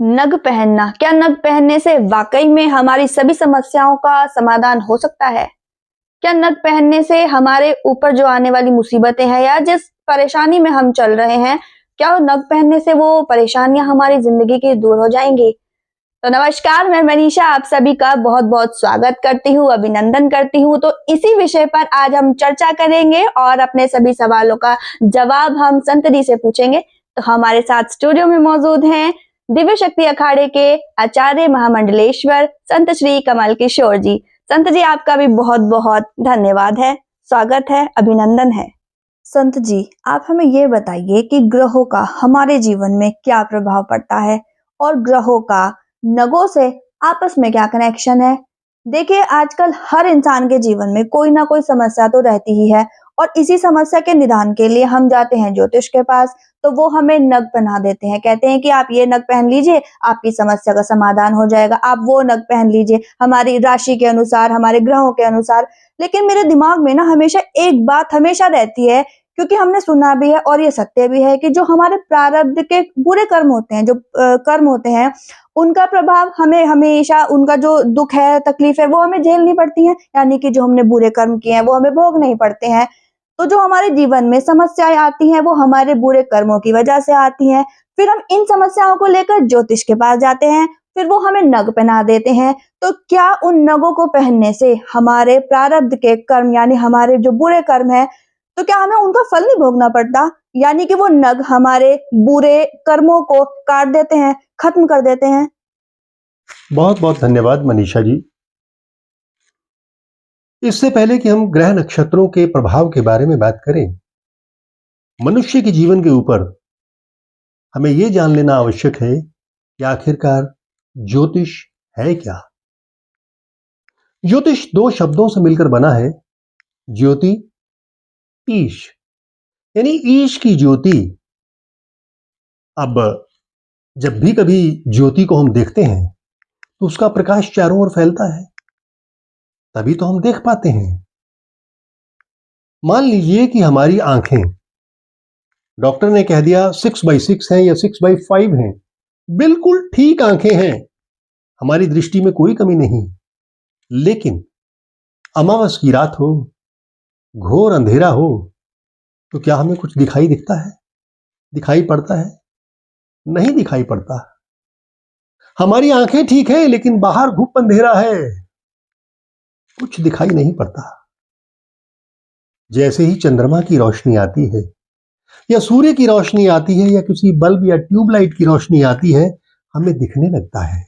नग पहनना, क्या नग पहनने से वाकई में हमारी सभी समस्याओं का समाधान हो सकता है? क्या नग पहनने से हमारे ऊपर जो आने वाली मुसीबतें हैं या जिस परेशानी में हम चल रहे हैं, क्या नग पहनने से वो परेशानियां हमारी जिंदगी की दूर हो जाएंगी? तो नमस्कार, मैं मनीषा आप सभी का बहुत-बहुत स्वागत करती हूँ, अभिनंदन करती हूँ। तो इसी विषय पर आज हम चर्चा करेंगे और अपने सभी सवालों का जवाब हम संत जी से पूछेंगे। तो हमारे साथ स्टूडियो में मौजूद हैं दिव्य शक्ति अखाड़े के आचार्य महामंडलेश्वर संत श्री कमल किशोर जी। संत जी आपका भी बहुत-बहुत धन्यवाद है, स्वागत है, अभिनंदन है। संत जी, आप हमें ये बताइए कि ग्रहों का हमारे जीवन में क्या प्रभाव पड़ता है और ग्रहों का नगों से आपस में क्या कनेक्शन है? देखिए, आजकल हर इंसान के जीवन में कोई ना कोई समस्या तो रहती ही है और इसी समस्या के निदान के लिए हम जाते हैं ज्योतिष के पास, तो वो हमें नग पहना देते हैं। कहते हैं कि आप ये नग पहन लीजिए, आपकी समस्या का समाधान हो जाएगा। आप वो नग पहन लीजिए, हमारी राशि के अनुसार, हमारे ग्रहों के अनुसार। लेकिन मेरे दिमाग में ना हमेशा एक बात हमेशा रहती है, क्योंकि हमने सुना भी है और ये सत्य भी है कि जो हमारे प्रारब्ध के बुरे कर्म होते हैं, जो कर्म होते हैं, उनका प्रभाव हमें हमेशा, उनका जो दुख है, तकलीफ है, वो हमें झेलनी पड़ती है। यानी कि जो हमने बुरे कर्म किए हैं वो हमें भोगने ही पड़ते हैं। तो जो हमारे जीवन में समस्याएं आती हैं वो हमारे बुरे कर्मों की वजह से आती हैं। फिर हम इन समस्याओं को लेकर ज्योतिष के पास जाते हैं, फिर वो हमें नग पहना देते हैं। तो क्या उन नगों को पहनने से हमारे प्रारब्ध के कर्म, यानी हमारे जो बुरे कर्म है, तो क्या हमें उनका फल नहीं भोगना पड़ता? यानी कि वो नग हमारे बुरे कर्मों को काट देते हैं, खत्म कर देते हैं। बहुत बहुत धन्यवाद मनीषा जी। इससे पहले कि हम ग्रह नक्षत्रों के प्रभाव के बारे में बात करें, मनुष्य के जीवन के ऊपर हमें यह जान लेना आवश्यक है कि आखिरकार ज्योतिष है क्या। ज्योतिष दो शब्दों से मिलकर बना है, ज्योति, ईश, यानी ईश की ज्योति। अब जब भी कभी ज्योति को हम देखते हैं तो उसका प्रकाश चारों ओर फैलता है, तभी तो हम देख पाते हैं। मान लीजिए कि हमारी आंखें, डॉक्टर ने कह दिया 6/6 हैं या 6/5 हैं, बिल्कुल ठीक आंखें हैं, हमारी दृष्टि में कोई कमी नहीं। लेकिन अमावस की रात हो, घोर अंधेरा हो, तो क्या हमें कुछ दिखाई दिखता है? दिखाई पड़ता है? नहीं दिखाई पड़ता। हमारी आंखें ठीक है लेकिन बाहर घुप अंधेरा है, कुछ दिखाई नहीं पड़ता। जैसे ही चंद्रमा की रोशनी आती है या सूर्य की रोशनी आती है या किसी बल्ब या ट्यूबलाइट की रोशनी आती है, हमें दिखने लगता है।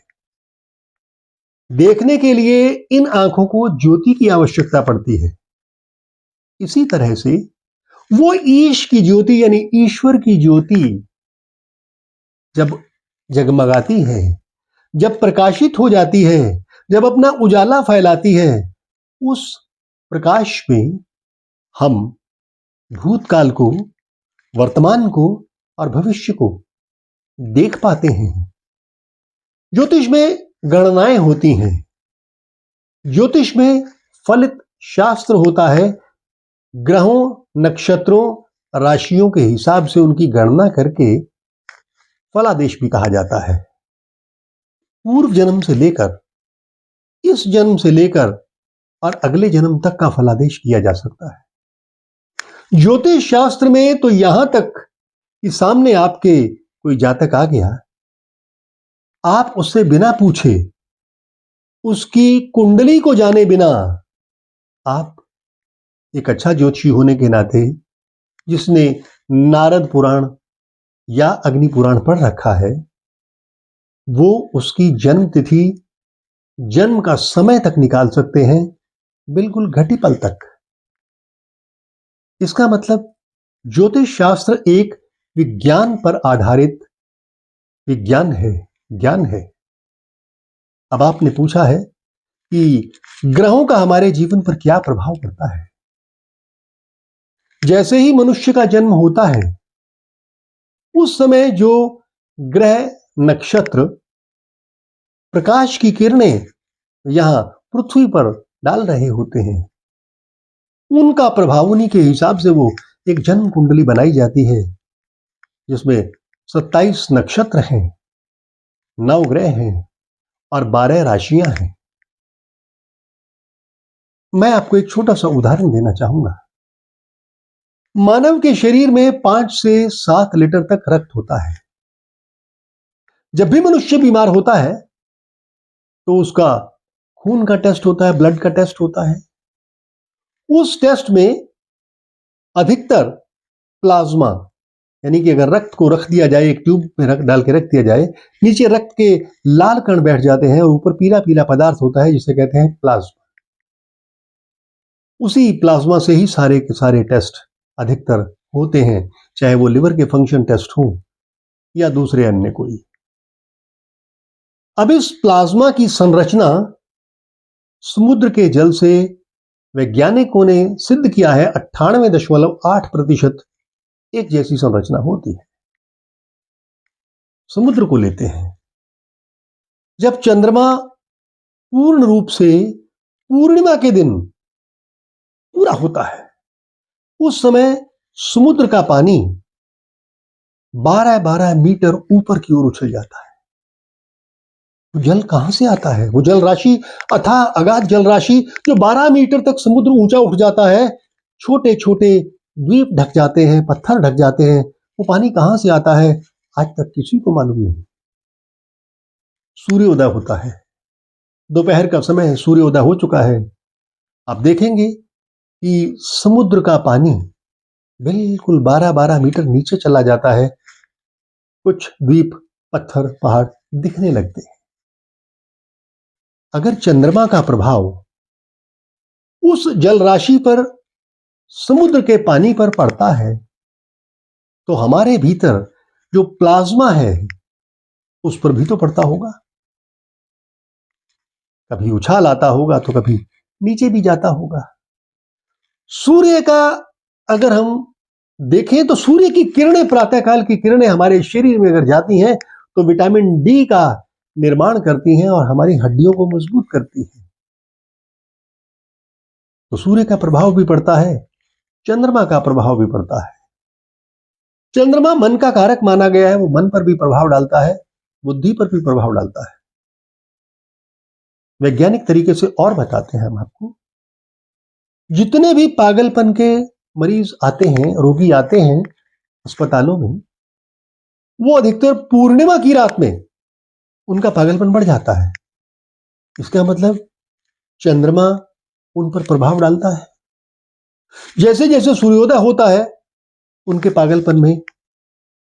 देखने के लिए इन आंखों को ज्योति की आवश्यकता पड़ती है। इसी तरह से वो ईश की ज्योति यानी ईश्वर की ज्योति जब जगमगाती है, जब प्रकाशित हो जाती है, जब अपना उजाला फैलाती है, उस प्रकाश में हम भूतकाल को, वर्तमान को और भविष्य को देख पाते हैं। ज्योतिष में गणनाएं होती हैं, ज्योतिष में फलित शास्त्र होता है। ग्रहों, नक्षत्रों, राशियों के हिसाब से उनकी गणना करके फलादेश भी कहा जाता है। पूर्व जन्म से लेकर, इस जन्म से लेकर और अगले जन्म तक का फलादेश किया जा सकता है। ज्योतिष शास्त्र में तो यहां तक कि सामने आपके कोई जातक आ गया, आप उससे बिना पूछे, उसकी कुंडली को जाने बिना, आप एक अच्छा ज्योतिषी होने के नाते, जिसने नारद पुराण या अग्नि पुराण पढ़ रखा है, वो उसकी जन्म तिथि, जन्म का समय तक निकाल सकते हैं, बिल्कुल घटिपल तक। इसका मतलब ज्योतिष शास्त्र एक विज्ञान पर आधारित विज्ञान है, ज्ञान है। अब आपने पूछा है कि ग्रहों का हमारे जीवन पर क्या प्रभाव पड़ता है। जैसे ही मनुष्य का जन्म होता है, उस समय जो ग्रह, नक्षत्र प्रकाश की किरणें यहां पृथ्वी पर डाल रहे होते हैं, उनका प्रभाव, उन्हीं के हिसाब से वो एक जन्म कुंडली बनाई जाती है, जिसमें 27 नक्षत्र हैं, 9 ग्रह हैं और 12 राशियां हैं। मैं आपको एक छोटा सा उदाहरण देना चाहूंगा। मानव के शरीर में 5 से 7 लीटर तक रक्त होता है। जब भी मनुष्य बीमार होता है तो उसका खून का टेस्ट होता है, ब्लड का टेस्ट होता है। उस टेस्ट में अधिकतर प्लाज्मा, यानी कि अगर रक्त को रख दिया जाए, एक ट्यूब में रख डाल के रख दिया जाए, नीचे रक्त के लाल कण बैठ जाते हैं और ऊपर पीला पीला पदार्थ होता है जिसे कहते हैं प्लाज्मा। उसी प्लाज्मा से ही सारे के सारे टेस्ट अधिकतर होते हैं, चाहे वो लिवर के फंक्शन टेस्ट हो या दूसरे अन्य कोई। अब इस प्लाज्मा की संरचना समुद्र के जल से वैज्ञानिकों ने सिद्ध किया है 98.8% एक जैसी संरचना होती है। समुद्र को लेते हैं। जब चंद्रमा पूर्ण रूप से पूर्णिमा के दिन पूरा होता है, उस समय समुद्र का पानी 12-12 मीटर ऊपर की ओर उछल जाता है। वो जल कहां से आता है? वो जल राशि, अथाह अगाध जल राशि जो 12 मीटर तक समुद्र ऊंचा उठ जाता है, छोटे छोटे द्वीप ढक जाते हैं, पत्थर ढक जाते हैं। वो पानी कहां से आता है आज तक किसी को मालूम नहीं। सूर्योदय होता है, दोपहर का समय है, सूर्योदय हो चुका है। आप देखेंगे कि समुद्र का पानी बिल्कुल 12-12 मीटर नीचे चला जाता है। कुछ द्वीप, पत्थर, पहाड़ दिखने लगते हैं। अगर चंद्रमा का प्रभाव उस जल राशि पर, समुद्र के पानी पर पड़ता है, तो हमारे भीतर जो प्लाज्मा है उस पर भी तो पड़ता होगा। कभी उछाल आता होगा तो कभी नीचे भी जाता होगा। सूर्य का अगर हम देखें तो सूर्य की किरणें, प्रातःकाल की किरणें हमारे शरीर में अगर जाती हैं तो विटामिन डी का निर्माण करती हैं और हमारी हड्डियों को मजबूत करती हैं। तो सूर्य का प्रभाव भी पड़ता है, चंद्रमा का प्रभाव भी पड़ता है। चंद्रमा मन का कारक माना गया है, वो मन पर भी प्रभाव डालता है, बुद्धि पर भी प्रभाव डालता है। वैज्ञानिक तरीके से और बताते हैं हम आपको, जितने भी पागलपन के मरीज आते हैं, रोगी आते हैं अस्पतालों में, वो अधिकतर पूर्णिमा की रात में उनका पागलपन बढ़ जाता है। इसका मतलब चंद्रमा उन पर प्रभाव डालता है। जैसे जैसे सूर्योदय होता है उनके पागलपन में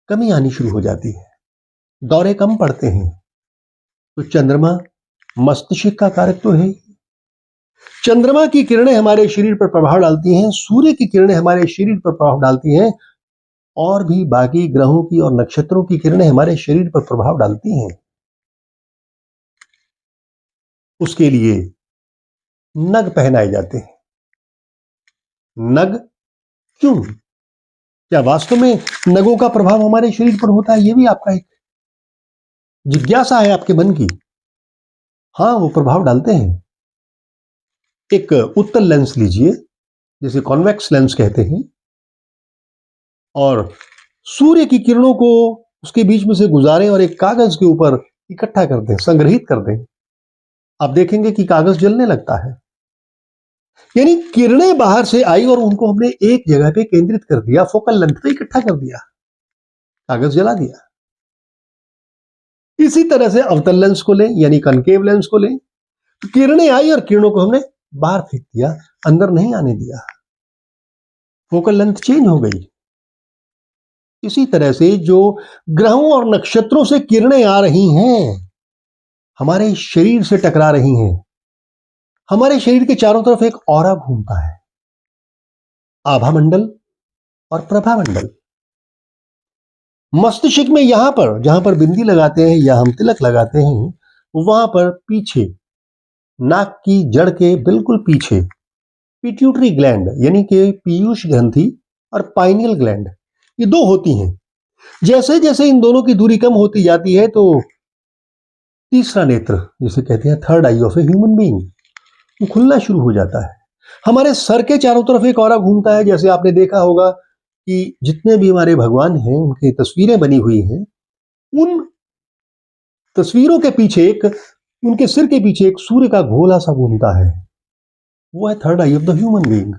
कमी आनी शुरू हो जाती है, दौरे कम पड़ते हैं। तो चंद्रमा मस्तिष्क का कारक तो है। चंद्रमा की किरणें हमारे शरीर पर प्रभाव डालती हैं, सूर्य की किरणें हमारे शरीर पर प्रभाव डालती हैं, और भी बाकी ग्रहों की और नक्षत्रों की किरणें हमारे शरीर पर प्रभाव डालती हैं। उसके लिए नग पहनाए जाते हैं। नग क्यों? क्या वास्तव में नगों का प्रभाव हमारे शरीर पर होता है? यह भी आपका एक जिज्ञासा है आपके मन की। हाँ, वो प्रभाव डालते हैं। एक उत्तल लेंस लीजिए, जिसे कॉन्वेक्स लेंस कहते हैं, और सूर्य की किरणों को उसके बीच में से गुजारें और एक कागज के ऊपर इकट्ठा कर दें, संग्रहित कर दें। आप देखेंगे कि कागज जलने लगता है। यानी किरणें बाहर से आई और उनको हमने एक जगह पे केंद्रित कर दिया, फोकल लेंथ पे इकट्ठा कर दिया, कागज जला दिया। इसी तरह से अवतल लेंस को लें, यानी कनकेव लेंस को लें, तो किरणें आई और किरणों को हमने बाहर फेंक दिया, अंदर नहीं आने दिया, फोकल लेंथ चेंज हो गई। इसी तरह से जो ग्रहों और नक्षत्रों से किरणें आ रही हैं, हमारे शरीर से टकरा रही हैं, हमारे शरीर के चारों तरफ एक ऑरा घूमता है, आभा मंडल और प्रभा मंडल। मस्तिष्क में यहां पर, जहां पर बिंदी लगाते हैं या हम तिलक लगाते हैं, वहां पर पीछे, नाक की जड़ के बिल्कुल पीछे पिट्यूटरी ग्लैंड, यानी कि पीयूष ग्रंथि और पाइनियल ग्लैंड, ये दो होती हैं। जैसे जैसे इन दोनों की दूरी कम होती जाती है तो तीसरा नेत्र, जिसे कहते हैं third I of a human being, वो खुलना शुरू हो जाता है। हमारे सर के चारों तरफ एक ऑरा घूमता है। जैसे आपने देखा होगा कि जितने भी हमारे भगवान हैं उनकी तस्वीरें बनी हुई हैं, उन तस्वीरों के पीछे उनके सिर के पीछे एक सूर्य का गोला सा घूमता है, वो है third I of the human being.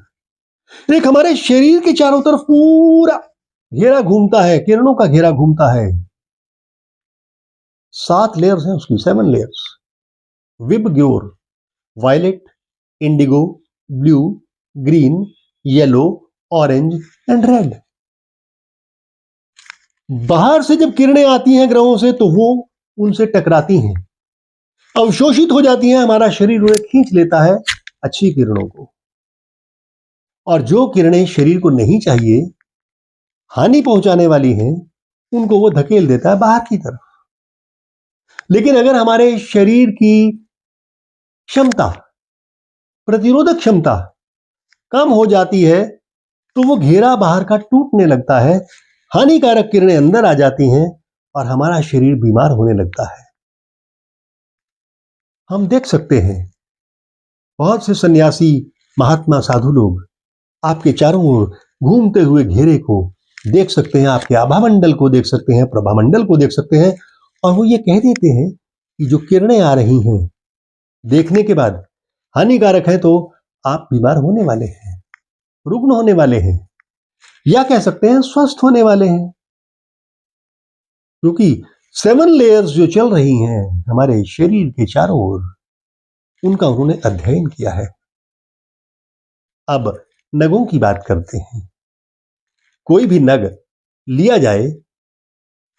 एक हमारे शरीर के चारों तरफ पूरा घेरा घूमता है, किरणों का घेरा घूमता है। 7 लेयर्स हैं उसकी, 7 layers. VIBGYOR, violet, indigo, blue, green, yellow, orange and red. बाहर से जब किरणें आती हैं ग्रहों से तो वो उनसे टकराती हैं, अवशोषित हो जाती हैं, हमारा शरीर उन्हें खींच लेता है अच्छी किरणों को, और जो किरणें शरीर को नहीं चाहिए, हानि पहुंचाने वाली हैं, उनको वो धकेल देता है बाहर की तरफ। लेकिन अगर हमारे शरीर की क्षमता, प्रतिरोधक क्षमता कम हो जाती है तो वो घेरा बाहर का टूटने लगता है, हानिकारक किरणें अंदर आ जाती हैं और हमारा शरीर बीमार होने लगता है। हम देख सकते हैं बहुत से सन्यासी, महात्मा, साधु लोग आपके चारों ओर घूमते हुए घेरे को देख सकते हैं, आपके आभामंडल को देख सकते हैं, प्रभामंडल को देख सकते हैं, और वो ये कह देते हैं कि जो किरणें आ रही हैं देखने के बाद हानिकारक है, तो आप बीमार होने वाले हैं, रुग्ण होने वाले हैं, या कह सकते हैं स्वस्थ होने वाले हैं। क्योंकि 7 लेयर्स जो चल रही हैं हमारे शरीर के चारों ओर, उनका उन्होंने अध्ययन किया है। अब नगों की बात करते हैं। कोई भी नग लिया जाए,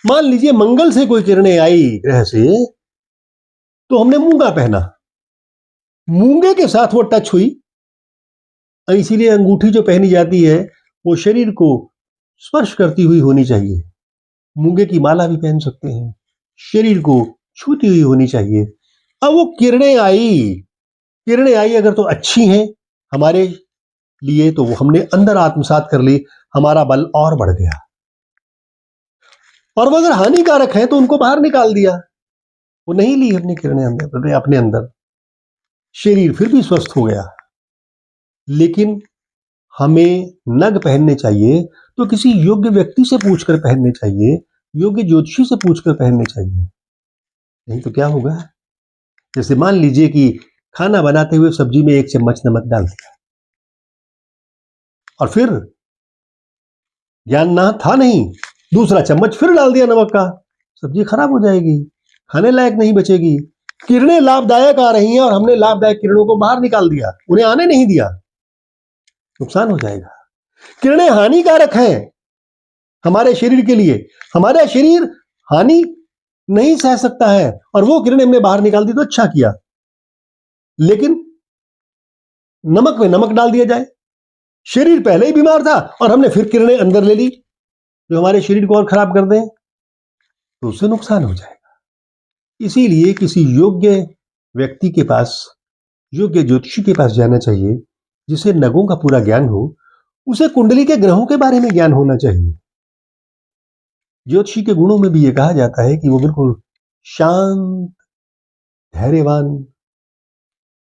मान लीजिए मंगल से कोई किरणें आई ग्रह से, तो हमने मूंगा पहना, मूंगे के साथ वो टच हुई, इसीलिए अंगूठी जो पहनी जाती है वो शरीर को स्पर्श करती हुई होनी चाहिए। मूंगे की माला भी पहन सकते हैं, शरीर को छूती हुई होनी चाहिए। अब वो किरणें आई अगर तो अच्छी हैं हमारे लिए, तो वो हमने अंदर आत्मसात कर ली, हमारा बल और बढ़ गया। और वो अगर हानिकारक है तो उनको बाहर निकाल दिया, वो नहीं ली अपनी किरणें अंदर, अपने अंदर, शरीर फिर भी स्वस्थ हो गया। लेकिन हमें नग पहनने चाहिए तो किसी योग्य व्यक्ति से पूछकर पहनने चाहिए, योग्य ज्योतिषी से पूछकर पहनने चाहिए। नहीं तो क्या होगा, जैसे मान लीजिए कि खाना बनाते हुए सब्जी में 1 चम्मच नमक डाल दिया, और फिर ज्ञान ना था नहीं, दूसरा चम्मच फिर डाल दिया नमक का, सब्जी खराब हो जाएगी, खाने लायक नहीं बचेगी। किरणें लाभदायक आ रही हैं और हमने लाभदायक किरणों को बाहर निकाल दिया, उन्हें आने नहीं दिया, नुकसान हो जाएगा। किरणें हानिकारक हैं हमारे शरीर के लिए, हमारा शरीर हानि नहीं सह सकता है, और वो किरणें हमने बाहर निकाल दी तो अच्छा किया। लेकिन नमक में नमक डाल दिया जाए, शरीर पहले ही बीमार था और हमने फिर किरणें अंदर ले ली जो हमारे शरीर को और खराब कर दें, तो उससे नुकसान हो जाएगा। इसीलिए किसी योग्य व्यक्ति के पास, योग्य ज्योतिषी के पास जाना चाहिए, जिसे नगों का पूरा ज्ञान हो, उसे कुंडली के ग्रहों के बारे में ज्ञान होना चाहिए। ज्योतिषी के गुणों में भी यह कहा जाता है कि वो बिल्कुल शांत, धैर्यवान,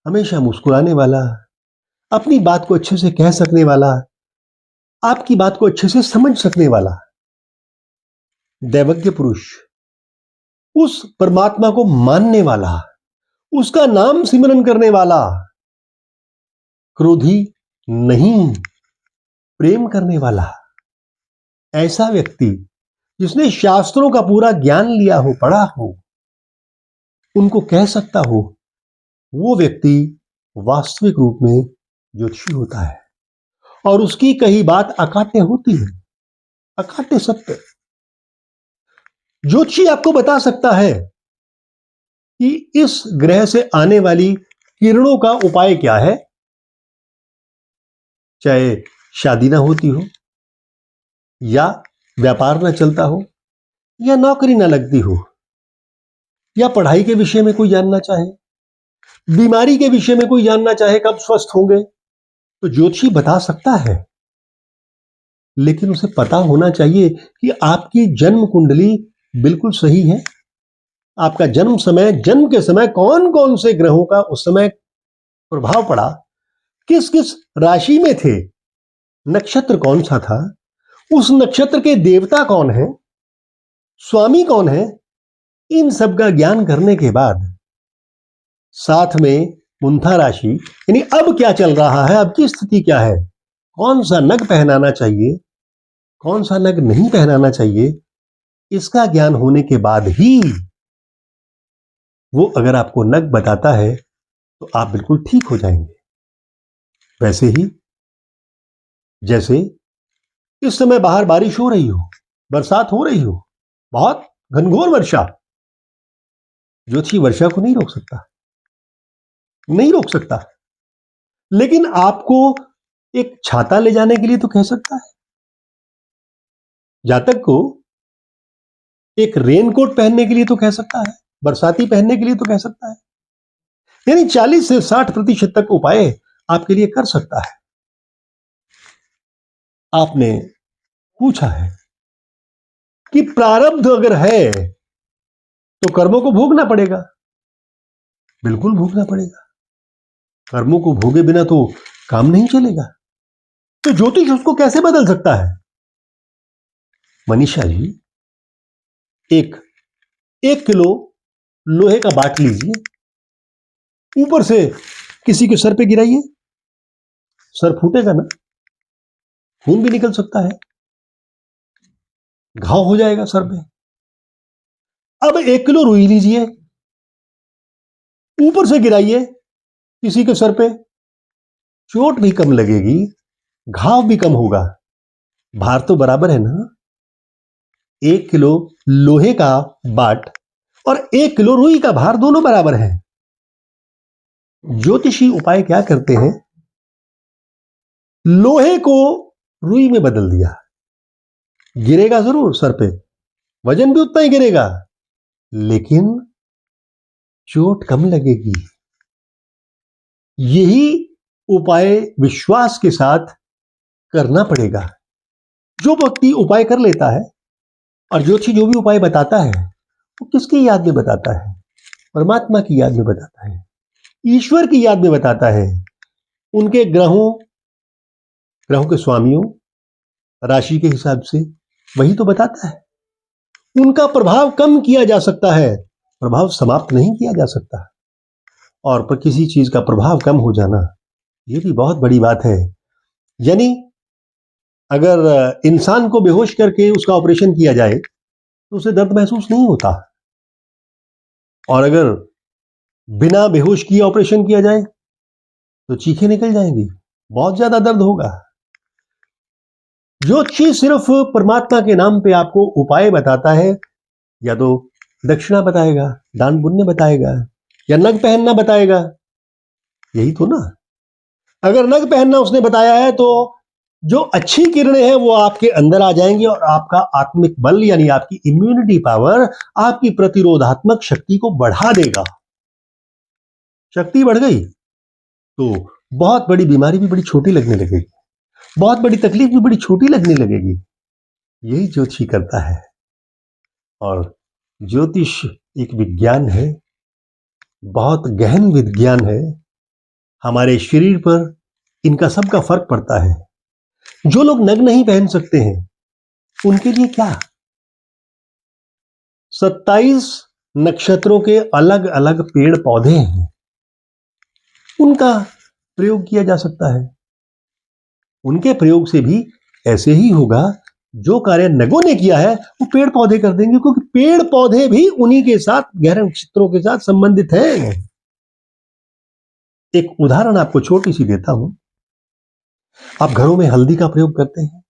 हमेशा मुस्कुराने वाला, अपनी बात को अच्छे से कह सकने वाला, आपकी बात को अच्छे से समझ सकने वाला, दैवज्ञ पुरुष, उस परमात्मा को मानने वाला, उसका नाम सिमरन करने वाला, क्रोधी नहीं, प्रेम करने वाला, ऐसा व्यक्ति जिसने शास्त्रों का पूरा ज्ञान लिया हो, पढ़ा हो, उनको कह सकता हो, वो व्यक्ति वास्तविक रूप में ज्योतिषी होता है, और उसकी कही बात अकाट्य होती है, अकाट्य सत्य। ज्योतिषी आपको बता सकता है कि इस ग्रह से आने वाली किरणों का उपाय क्या है, चाहे शादी ना होती हो, या व्यापार ना चलता हो, या नौकरी ना लगती हो, या पढ़ाई के विषय में कोई जानना चाहे, बीमारी के विषय में कोई जानना चाहे कब स्वस्थ होंगे, तो ज्योतिषी बता सकता है। लेकिन उसे पता होना चाहिए कि आपकी जन्म कुंडली बिल्कुल सही है, आपका जन्म समय, जन्म के समय कौन कौन से ग्रहों का उस समय प्रभाव पड़ा, किस किस राशि में थे, नक्षत्र कौन सा था, उस नक्षत्र के देवता कौन है, स्वामी कौन है, इन सब का ज्ञान करने के बाद साथ में मुंथा राशि यानी अब क्या चल रहा है, अब की स्थिति क्या है, कौन सा नग पहनाना चाहिए, कौन सा नग नहीं पहनाना चाहिए, इसका ज्ञान होने के बाद ही वो अगर आपको नग बताता है तो आप बिल्कुल ठीक हो जाएंगे। वैसे ही जैसे इस समय बाहर बारिश हो रही हो, बरसात हो रही हो, बहुत घनघोर वर्षा, ज्योतिषी वर्षा को नहीं रोक सकता, नहीं रोक सकता, लेकिन आपको एक छाता ले जाने के लिए तो कह सकता है। जातक को एक रेनकोट पहनने के लिए तो कह सकता है, बरसाती पहनने के लिए तो कह सकता है। यानी 40 से 60% तक उपाय आपके लिए कर सकता है। आपने पूछा है कि प्रारब्ध अगर है तो कर्मों को भोगना पड़ेगा। बिल्कुल भोगना पड़ेगा, कर्मों को भोगे बिना तो काम नहीं चलेगा। तो ज्योतिष उसको कैसे बदल सकता है? मनीषा जी, एक 1 किलो लोहे का बाट लीजिए, ऊपर से किसी के सर पे गिराइए, सर फूटेगा ना, खून भी निकल सकता है, घाव हो जाएगा सर पे। अब 1 किलो रुई लीजिए, ऊपर से गिराइए किसी के सर पे, चोट भी कम लगेगी, घाव भी कम होगा, भार तो बराबर है ना। 1 किलो लोहे का बाट और 1 किलो रुई का भार दोनों बराबर है। ज्योतिषी उपाय क्या करते हैं, लोहे को रुई में बदल दिया, गिरेगा जरूर सर पे, वजन भी उतना ही गिरेगा, लेकिन चोट कम लगेगी। यही उपाय विश्वास के साथ करना पड़ेगा। जो व्यक्ति उपाय कर लेता है, और ज्योतिषी जो भी उपाय बताता है वो किसकी याद में बताता है? परमात्मा की याद में बताता है, ईश्वर की याद में बताता है, उनके ग्रहों के स्वामियों, राशि के हिसाब से वही तो बताता है। उनका प्रभाव कम किया जा सकता है, प्रभाव समाप्त नहीं किया जा सकता। और पर किसी चीज का प्रभाव कम हो जाना ये भी बहुत बड़ी बात है। यानी अगर इंसान को बेहोश करके उसका ऑपरेशन किया जाए तो उसे दर्द महसूस नहीं होता, और अगर बिना बेहोश किए ऑपरेशन किया जाए तो चीखें निकल जाएंगी, बहुत ज्यादा दर्द होगा। ज्योतिषी सिर्फ परमात्मा के नाम पे आपको उपाय बताता है, या तो दक्षिणा बताएगा, दान पुण्य बताएगा, या नग पहनना बताएगा, यही तो ना। अगर नग पहनना उसने बताया है तो जो अच्छी किरणें हैं वो आपके अंदर आ जाएंगी और आपका आत्मिक बल यानी आपकी इम्यूनिटी पावर, आपकी प्रतिरोधात्मक शक्ति को बढ़ा देगा। शक्ति बढ़ गई तो बहुत बड़ी बीमारी भी बड़ी छोटी लगने लगेगी, बहुत बड़ी तकलीफ भी बड़ी छोटी लगने लगेगी। यही ज्योतिषी करता है। और ज्योतिष एक विज्ञान है, बहुत गहन विज्ञान है। हमारे शरीर पर इनका सबका फर्क पड़ता है। जो लोग नग नहीं पहन सकते हैं उनके लिए क्या, 27 नक्षत्रों के अलग अलग पेड़ पौधे हैं, उनका प्रयोग किया जा सकता है। उनके प्रयोग से भी ऐसे ही होगा, जो कार्य नगों ने किया है वो पेड़ पौधे कर देंगे, क्योंकि पेड़ पौधे भी उन्हीं के साथ, गहरे नक्षत्रों के साथ संबंधित हैं। एक उदाहरण आपको छोटी सी देता हूं। आप घरों में हल्दी का प्रयोग करते हैं।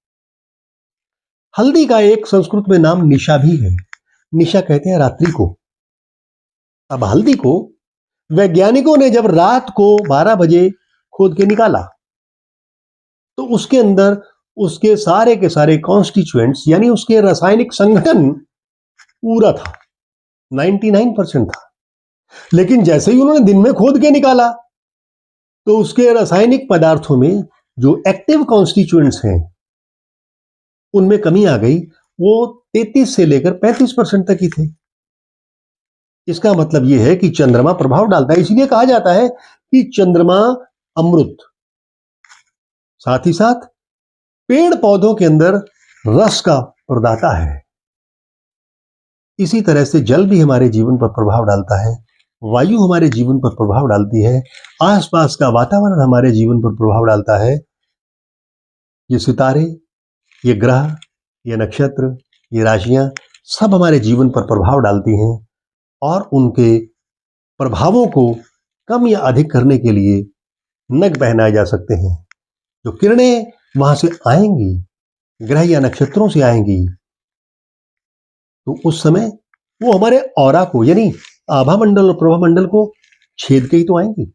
हल्दी का एक संस्कृत में नाम निशा भी है, निशा कहते हैं रात्रि को। अब हल्दी को वैज्ञानिकों ने जब रात को 12 बजे खोद के निकाला तो उसके अंदर उसके सारे के सारे कॉन्स्टिट्यूएंट्स यानी उसके रासायनिक संगठन पूरा था, 99% था। लेकिन जैसे ही उन्होंने दिन में खोद के निकाला तो उसके रासायनिक पदार्थों में जो एक्टिव कॉन्स्टिट्यूएंट्स हैं उनमें कमी आ गई, वो 33 से लेकर 35% तक ही थे। इसका मतलब यह है कि चंद्रमा प्रभाव डालता है। इसीलिए कहा जाता है कि चंद्रमा अमृत, साथ ही साथ पेड़ पौधों के अंदर रस का प्रदाता है। इसी तरह से जल भी हमारे जीवन पर प्रभाव डालता है, वायु हमारे जीवन पर प्रभाव डालती है, आसपास का वातावरण हमारे जीवन पर प्रभाव डालता है। ये सितारे, ये ग्रह, ये नक्षत्र, ये राशियां सब हमारे जीवन पर प्रभाव डालती हैं और उनके प्रभावों को कम या अधिक करने के लिए नग पहनाए जा सकते हैं। जो किरणें वहां से आएंगी, ग्रह या नक्षत्रों से आएंगी, तो उस समय वो हमारे ऑरा को यानी आभा मंडल और प्रभा मंडल को छेद के ही तो आएंगी।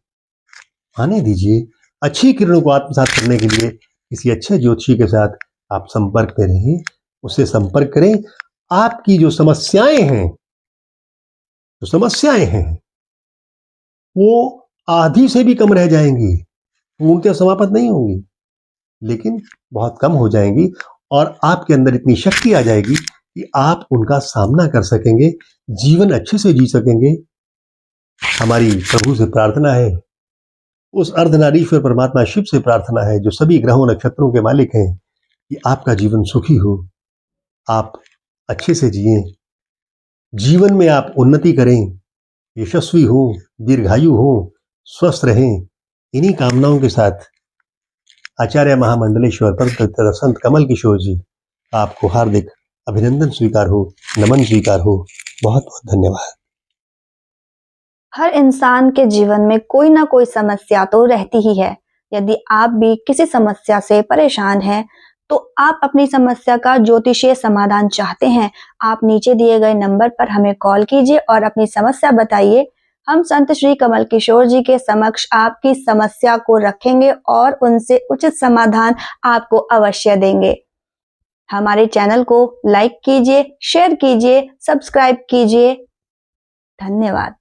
आने दीजिए। अच्छी किरणों को आत्मसात करने के लिए किसी अच्छे ज्योतिषी के साथ आप संपर्क में रहिए, उससे संपर्क करें। आपकी जो समस्याएं हैं वो आधी से भी कम रह जाएंगी, पूर्णतः समाप्त नहीं होंगी, लेकिन बहुत कम हो जाएंगी और आपके अंदर इतनी शक्ति आ जाएगी कि आप उनका सामना कर सकेंगे, जीवन अच्छे से जी सकेंगे। हमारी प्रभु से प्रार्थना है, उस अर्धनारीश्वर परमात्मा शिव से प्रार्थना है जो सभी ग्रहों नक्षत्रों के मालिक हैं, कि आपका जीवन सुखी हो, आप अच्छे से जिएं, जीवन में आप उन्नति करें, यशस्वी हो, दीर्घायु हो, स्वस्थ रहें। इन्हीं कामनाओं के साथ आचार्य महामंडलेश्वर परम संत कमल किशोर जी आपको हार्दिक अभिनंदन स्वीकार हो, नमन स्वीकार हो। बहुत बहुत धन्यवाद। हर इंसान के जीवन में कोई ना कोई समस्या तो रहती ही है। यदि आप भी किसी समस्या से परेशान हैं, तो आप अपनी समस्या का ज्योतिषीय समाधान चाहते हैं, आप नीचे दिए गए नंबर पर हमें कॉल कीजिए और अपनी समस्या बताइए। हम संत श्री कमल किशोर जी के समक्ष आपकी समस्या को रखेंगे और उनसे उचित समाधान आपको अवश्य देंगे। हमारे चैनल को लाइक कीजिए, शेयर कीजिए, सब्सक्राइब कीजिए। धन्यवाद।